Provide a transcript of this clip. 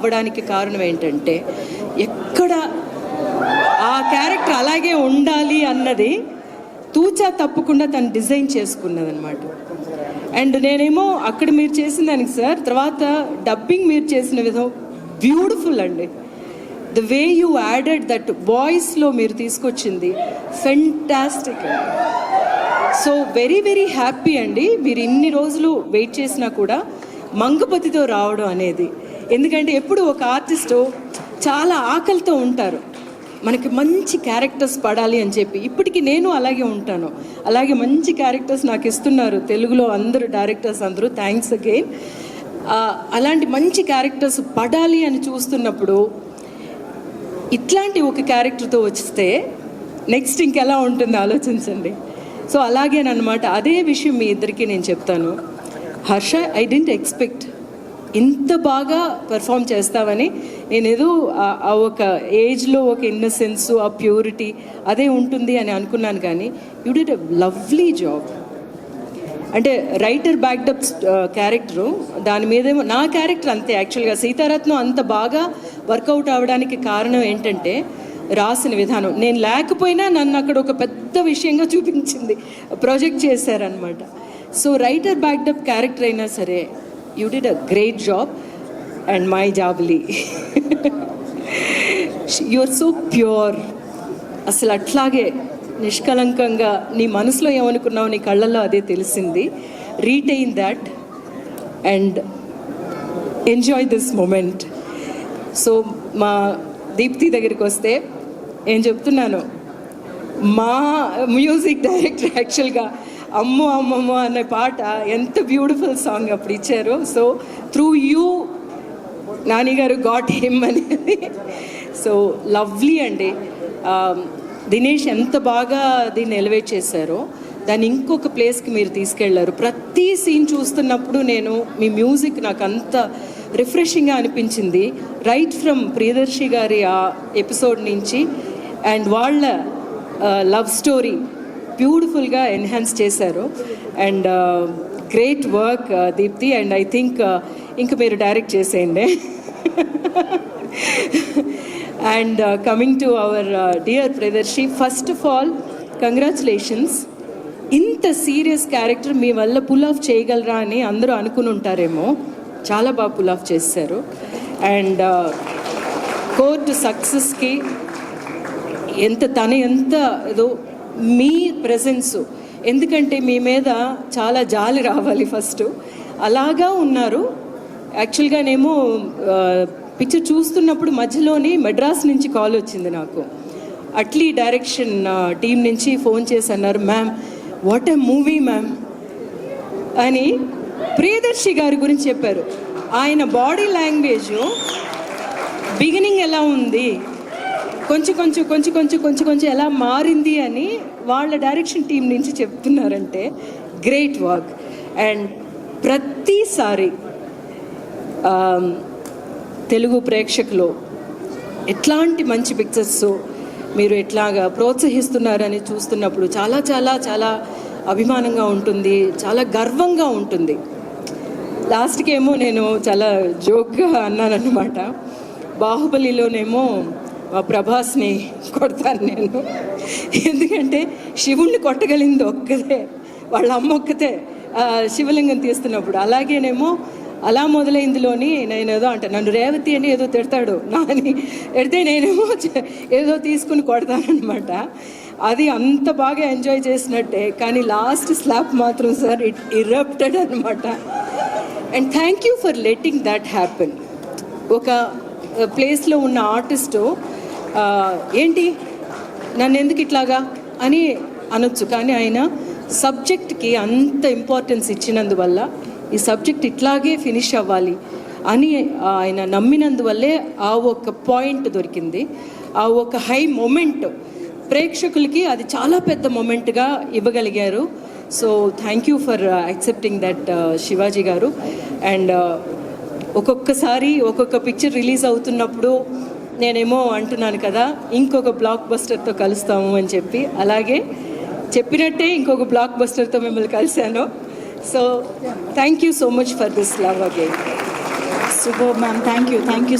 అవ్వడానికి కారణం ఏంటంటే ఎక్కడ ఆ క్యారెక్టర్ అలాగే ఉండాలి అన్నది తూచా తప్పకుండా తను డిజైన్ చేసుకున్నదనమాట. అండ్ నేనేమో అక్కడ మీరు చేసిన దానికి సార్, తర్వాత డబ్బింగ్ మీరు చేసిన విధం బ్యూటిఫుల్ అండి. The way you added that వాయిస్లో మీరు తీసుకొచ్చింది fantastic. So very very happy అండి. మీరు ఇన్ని రోజులు వెయిట్ చేసినా కూడా మంగపతితో రావడం అనేది. ఎందుకంటే ఎప్పుడు ఒక ఆర్టిస్టు చాలా ఆకలితో ఉంటారు, మనకి మంచి క్యారెక్టర్స్ పడాలి అని చెప్పి. ఇప్పటికీ నేను అలాగే ఉంటాను. అలాగే మంచి క్యారెక్టర్స్ నాకు ఇస్తున్నారు తెలుగులో అందరూ డైరెక్టర్స్ అందరూ, థ్యాంక్స్ అగైన్. అలాంటి మంచి క్యారెక్టర్స్ పడాలి అని చూస్తున్నప్పుడు ఇట్లాంటి ఒక క్యారెక్టర్తో వస్తే నెక్స్ట్ ఇంకెలా ఉంటుంది ఆలోచించండి. సో అలాగేనమాట. అదే విషయం మీ ఇద్దరికి నేను చెప్తాను. హర్ష, ఐ డెంట్ ఎక్స్పెక్ట్ ఇంత బాగా పెర్ఫామ్ చేస్తావని. నేను ఏదో ఆ ఒక ఏజ్లో ఒక ఇన్నసెన్స్, ఆ ప్యూరిటీ అదే ఉంటుంది అని అనుకున్నాను, కానీ you did a lovely job. అంటే రైటర్ బ్యాక్డప్ క్యారెక్టరు, దాని మీదేమో నా క్యారెక్టర్ అంతే. యాక్చువల్గా సీతారత్నం అంత బాగా వర్కౌట్ అవ్వడానికి కారణం ఏంటంటే రాసిన విధానం. నేను లేకపోయినా నన్ను అక్కడ ఒక పెద్ద విషయంగా చూపించింది, ప్రొజెక్ట్ చేశారనమాట. సో రైటర్ బ్యాక్డప్ క్యారెక్టర్ అయినా సరే you did a great job. And my జాబ్లీ, యు ఆర్ సో ప్యూర్. అసలు అట్లాగే నిష్కలంకంగా నీ మనసులో ఏమనుకున్నావు, నీ కళ్ళల్లో అదే తెలిసింది. Retain that and enjoy this moment. So మా దీప్తి దగ్గరికి వస్తే ఏం చెప్తున్నాను, మా మ్యూజిక్ డైరెక్టర్ యాక్చువల్గా అమ్మో అమ్మమ్మ అనే పాట ఎంత బ్యూటిఫుల్ సాంగ్ అప్పుడు ఇచ్చారు. సో త్రూ యూ నాని గారు గాట్ హిమ్ అనేది. సో లవ్లీ అండి. దినేష్ ఎంత బాగా దీన్ని ఎలివేట్ చేశారో, దాన్ని ఇంకొక ప్లేస్కి మీరు తీసుకెళ్లారు. ప్రతి సీన్ చూస్తున్నప్పుడు నేను మీ మ్యూజిక్ నాకు అంత రిఫ్రెషింగ్గా అనిపించింది. రైట్ ఫ్రమ్ ప్రియదర్శి గారి ఆ ఎపిసోడ్ నుంచి అండ్ వాళ్ళ లవ్ స్టోరీ బ్యూటిఫుల్గా ఎన్హాన్స్ చేశారు. And great work Deepti. And I think ఇంక మీరు డైరెక్ట్ చేసేయండి. And coming to our dear Priyadarshi, first of all congratulations. ఇంత సీరియస్ క్యారెక్టర్ మీ వల్ల పుల్ ఆఫ్ చేయగలరా అని అందరూ అనుకుని ఉంటారేమో. చాలా బాగా పుల్ ఆఫ్ చేశారు. అండ్ కోర్టు సక్సెస్కి ఎంత ఏదో మీ ప్రెజెన్సు, ఎందుకంటే మీ మీద చాలా జాలి రావాలి ఫస్ట్, అలాగా ఉన్నారు. యాక్చువల్గానేమో పిక్చర్ చూస్తున్నప్పుడు మధ్యలోని మెడ్రాస్ నుంచి కాల్ వచ్చింది నాకు. అట్లీ డైరెక్షన్ టీం నుంచి ఫోన్ చేసి అన్నారు, ma'am what a movie ma'am అని ప్రియదర్శి గారి గురించి చెప్పారు. ఆయన బాడీ లాంగ్వేజ్ బిగినింగ్ ఎలా ఉంది, కొంచెం ఎలా మారింది అని వాళ్ళ డైరెక్షన్ టీం నుంచి చెప్తున్నారంటే గ్రేట్ వర్క్. అండ్ ప్రతిసారి తెలుగు ప్రేక్షకులు ఎట్లాంటి మంచి పిక్చర్స్ మీరు ఎట్లాగా ప్రోత్సహిస్తున్నారని చూస్తున్నప్పుడు చాలా చాలా చాలా అభిమానంగా ఉంటుంది, చాలా గర్వంగా ఉంటుంది. లాస్ట్కి ఏమో నేను చాలా జోక్గా అన్నానన్నమాట, బాహుబలిలోనేమో ప్రభాస్ని కొడతాను నేను, ఎందుకంటే శివుణ్ణి కొట్టగలిగింది ఒక్కదే, వాళ్ళ అమ్మ ఒక్కతే శివలింగం తీస్తున్నప్పుడు. అలాగేనేమో అలా మొదలైందిలోని నేను ఏదో అంటే నన్ను రేవతి అని ఏదో తిడతాడు నాని, తిడితే నేనేమో ఏదో తీసుకుని కొడతానమాట. అది అంత బాగా ఎంజాయ్ చేసినట్టే. కానీ లాస్ట్ స్లాప్ మాత్రం సార్ ఇట్ ఇరప్టెడ్ అనమాట. And thank you for letting that happen. ఒక ప్లేస్లో ఉన్న ఆర్టిస్టు ఏంటి నన్ను ఎందుకు ఇట్లాగా అని అనొచ్చు, కానీ ఆయన సబ్జెక్ట్కి అంత ఇంపార్టెన్స్ ఇచ్చినందువల్ల ఈ సబ్జెక్ట్ ఇట్లాగే ఫినిష్ అవ్వాలి అని ఆయన నమ్మినందువల్లే ఆ ఒక పాయింట్ దొరికింది, ఆ ఒక హై మొమెంట్ ప్రేక్షకులకి అది చాలా పెద్ద మొమెంట్గా ఇవ్వగలిగారు. So thank you for accepting that Shivaji గారు. అండ్ ఒక్కొక్కసారి ఒక్కొక్క పిక్చర్ రిలీజ్ అవుతున్నప్పుడు నేనేమో అంటున్నాను కదా, ఇంకొక బ్లాక్ బస్టర్తో కలుస్తాము అని చెప్పి, అలాగే చెప్పినట్టే ఇంకొక బ్లాక్ బస్టర్తో మిమ్మల్ని కలిశాను. So thank you so much for this love again. Superb, ma'am. Thank you. Thank you.